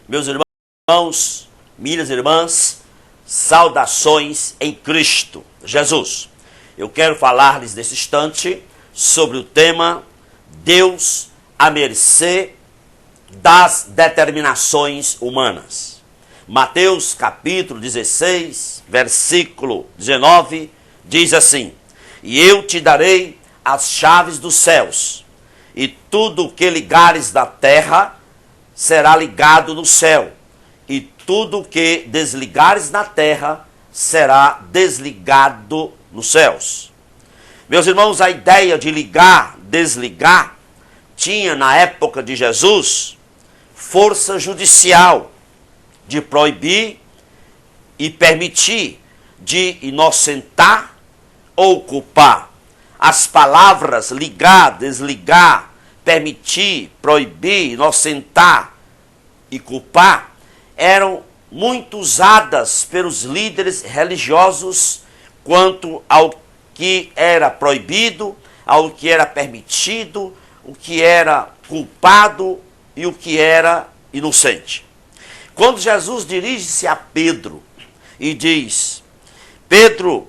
Meus irmãos, minhas irmãs, saudações em Cristo Jesus. Eu quero falar-lhes nesse instante sobre o tema Deus à mercê das determinações humanas. Mateus capítulo 16, versículo 19, diz assim: E eu te darei as chaves dos céus, e tudo o que ligares na terra será ligado no céu, e tudo o que desligares na terra será desligado nos céus. Meus irmãos, a ideia de ligar, desligar, tinha na época de Jesus força judicial de proibir e permitir, de inocentar ou culpar. As palavras ligar, desligar, permitir, proibir, inocentar e culpar eram muito usadas pelos líderes religiosos quanto ao que era proibido, ao que era permitido, o que era culpado e o que era inocente. Quando Jesus dirige-se a Pedro e diz: Pedro,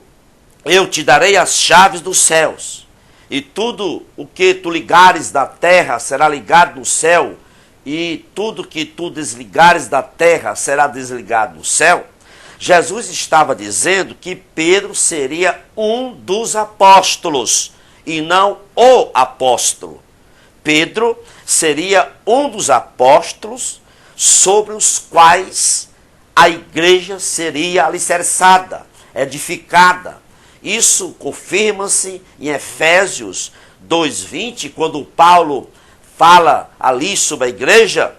eu te darei as chaves dos céus, e tudo o que tu ligares da terra será ligado no céu, e tudo que tu desligares da terra será desligado no céu. Jesus estava dizendo que Pedro seria um dos apóstolos e não o apóstolo. Pedro seria um dos apóstolos sobre os quais a igreja seria alicerçada, edificada. Isso confirma-se em Efésios 2:20, quando Paulo fala ali sobre a igreja.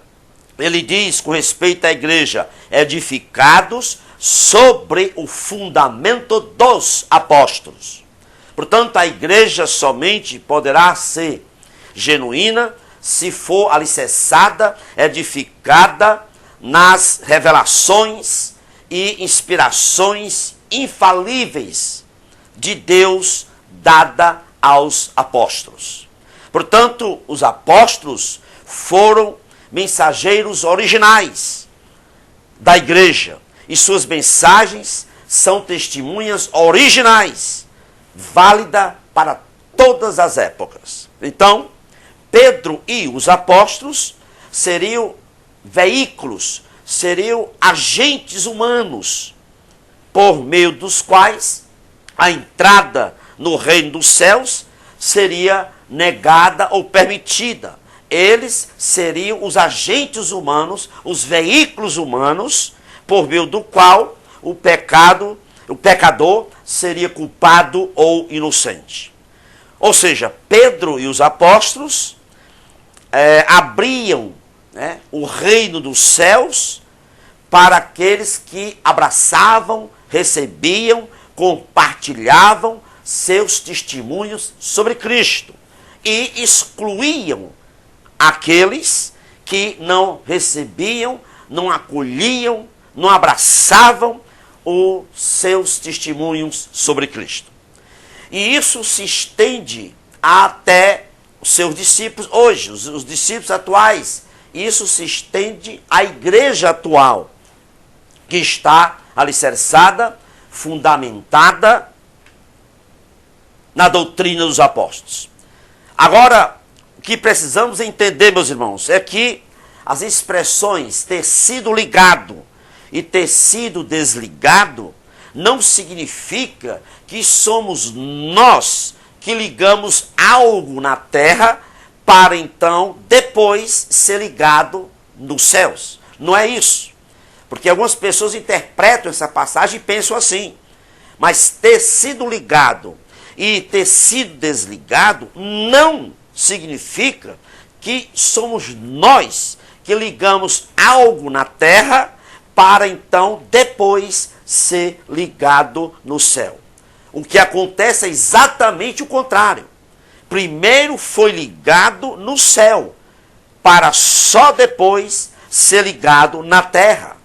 Ele diz com respeito à igreja: edificados sobre o fundamento dos apóstolos. Portanto, a igreja somente poderá ser genuína se for alicerçada, edificada nas revelações e inspirações infalíveis de Deus dada aos apóstolos. Portanto, os apóstolos foram mensageiros originais da igreja, e suas mensagens são testemunhas originais, válida para todas as épocas. Então, Pedro e os apóstolos seriam veículos, seriam agentes humanos, por meio dos quais a entrada no reino dos céus seria negada ou permitida. Eles seriam os agentes humanos, os veículos humanos, por meio do qual o pecador seria culpado ou inocente. Ou seja, Pedro e os apóstolos abriam o reino dos céus para aqueles que abraçavam, recebiam, compartilhavam seus testemunhos sobre Cristo, e excluíam aqueles que não recebiam, não acolhiam, não abraçavam os seus testemunhos sobre Cristo. E isso se estende até os seus discípulos hoje, os discípulos atuais. Isso se estende à igreja atual, que está alicerçada, fundamentada na doutrina dos apóstolos. Agora, o que precisamos entender, meus irmãos, é que as expressões ter sido ligado e ter sido desligado não significa que somos nós que ligamos algo na terra para então depois ser ligado nos céus. Não é isso. Porque algumas pessoas interpretam essa passagem e pensam assim. Mas ter sido ligado e ter sido desligado não significa que somos nós que ligamos algo na terra para então depois ser ligado no céu. O que acontece é exatamente o contrário. Primeiro foi ligado no céu, para só depois ser ligado na terra.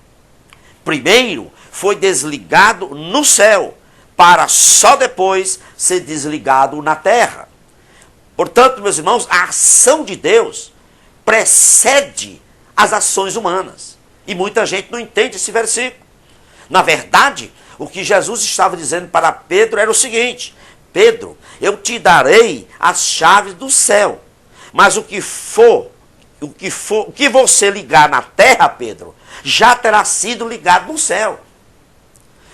Primeiro foi desligado no céu, para só depois ser desligado na terra. Portanto, meus irmãos, a ação de Deus precede as ações humanas. E muita gente não entende esse versículo. Na verdade, o que Jesus estava dizendo para Pedro era o seguinte: Pedro, eu te darei as chaves do céu, mas o que você ligar na terra, Pedro, já terá sido ligado no céu.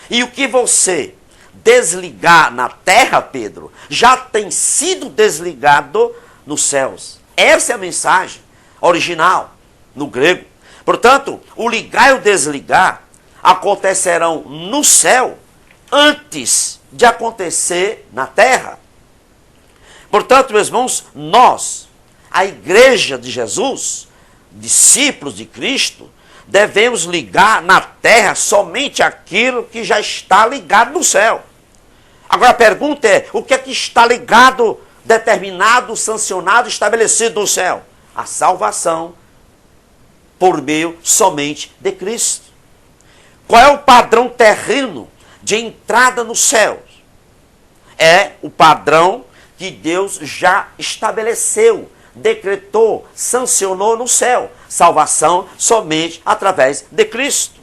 E o que você desligar na terra, Pedro, já tem sido desligado nos céus. Essa é a mensagem original no grego. Portanto, o ligar e o desligar acontecerão no céu antes de acontecer na terra. Portanto, meus irmãos, nós, a igreja de Jesus, discípulos de Cristo, devemos ligar na terra somente aquilo que já está ligado no céu. Agora a pergunta é, o que é que está ligado, determinado, sancionado, estabelecido no céu? A salvação por meio somente de Cristo. Qual é o padrão terreno de entrada no céu? É o padrão que Deus já estabeleceu, decretou, sancionou no céu. Salvação somente através de Cristo.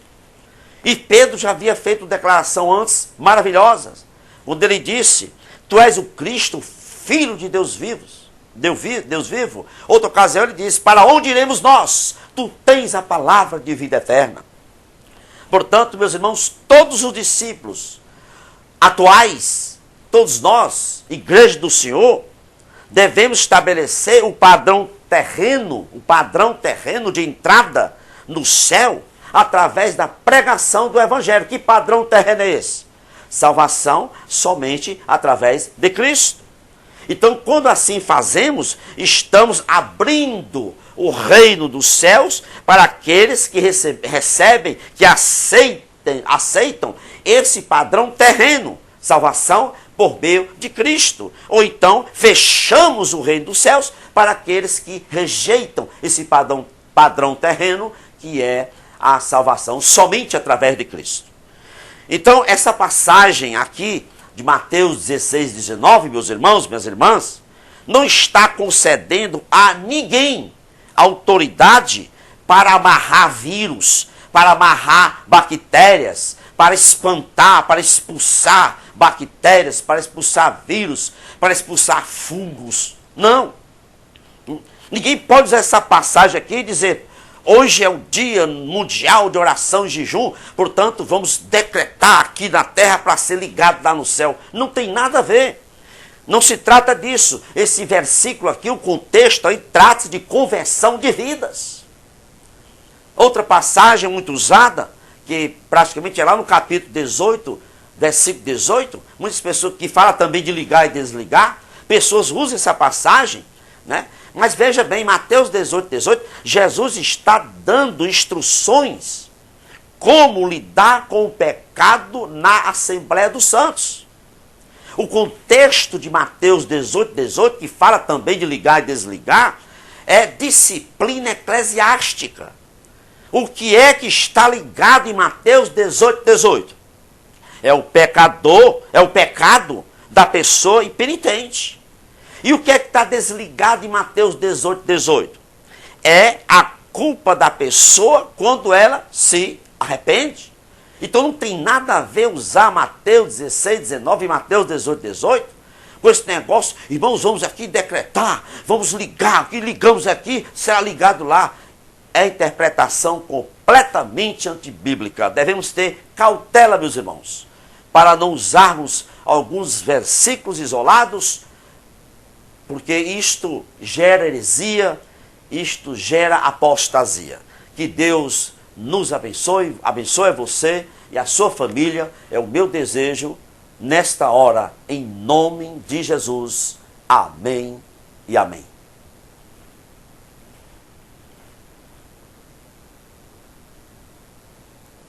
E Pedro já havia feito declaração antes maravilhosas, quando ele disse: Tu és o Cristo, Filho de Deus vivo. Outra ocasião ele disse: Para onde iremos nós? Tu tens a palavra de vida eterna. Portanto, meus irmãos, todos os discípulos atuais, todos nós, igreja do Senhor, devemos estabelecer o padrão terreno de entrada no céu através da pregação do Evangelho. Que padrão terreno é esse? Salvação somente através de Cristo. Então, quando assim fazemos, estamos abrindo o reino dos céus para aqueles que recebem, que aceitam esse padrão terreno, salvação por meio de Cristo. Ou então, fechamos o reino dos céus para aqueles que rejeitam esse padrão terreno, que é a salvação somente através de Cristo. Então, essa passagem aqui de Mateus 16, 19, meus irmãos, minhas irmãs, não está concedendo a ninguém autoridade para amarrar vírus, para amarrar bactérias, para espantar, para expulsar bactérias, para expulsar vírus, para expulsar fungos. Não. Ninguém pode usar essa passagem aqui e dizer: hoje é o dia mundial de oração e jejum, portanto vamos decretar aqui na terra para ser ligado lá no céu. Não tem nada a ver. Não se trata disso. Esse versículo aqui, o contexto aí, trata-se de conversão de vidas. Outra passagem muito usada, que praticamente é lá no capítulo 18, versículo 18, muitas pessoas que falam também de ligar e desligar, pessoas usam essa passagem, né? Mas veja bem, Mateus 18, 18, Jesus está dando instruções como lidar com o pecado na Assembleia dos Santos. O contexto de Mateus 18, 18, que fala também de ligar e desligar, é disciplina eclesiástica. O que é que está ligado em Mateus 18, 18? É o pecador, é o pecado da pessoa impenitente. E o que é que está desligado em Mateus 18, 18? É a culpa da pessoa quando ela se arrepende. Então não tem nada a ver usar Mateus 16, 19 e Mateus 18, 18 com esse negócio. Irmãos, vamos aqui decretar, vamos ligar, o que ligamos aqui será ligado lá. É interpretação completamente antibíblica. Devemos ter cautela, meus irmãos, para não usarmos alguns versículos isolados, porque isto gera heresia, isto gera apostasia. Que Deus nos abençoe, abençoe você e a sua família, é o meu desejo nesta hora, em nome de Jesus. Amém e amém.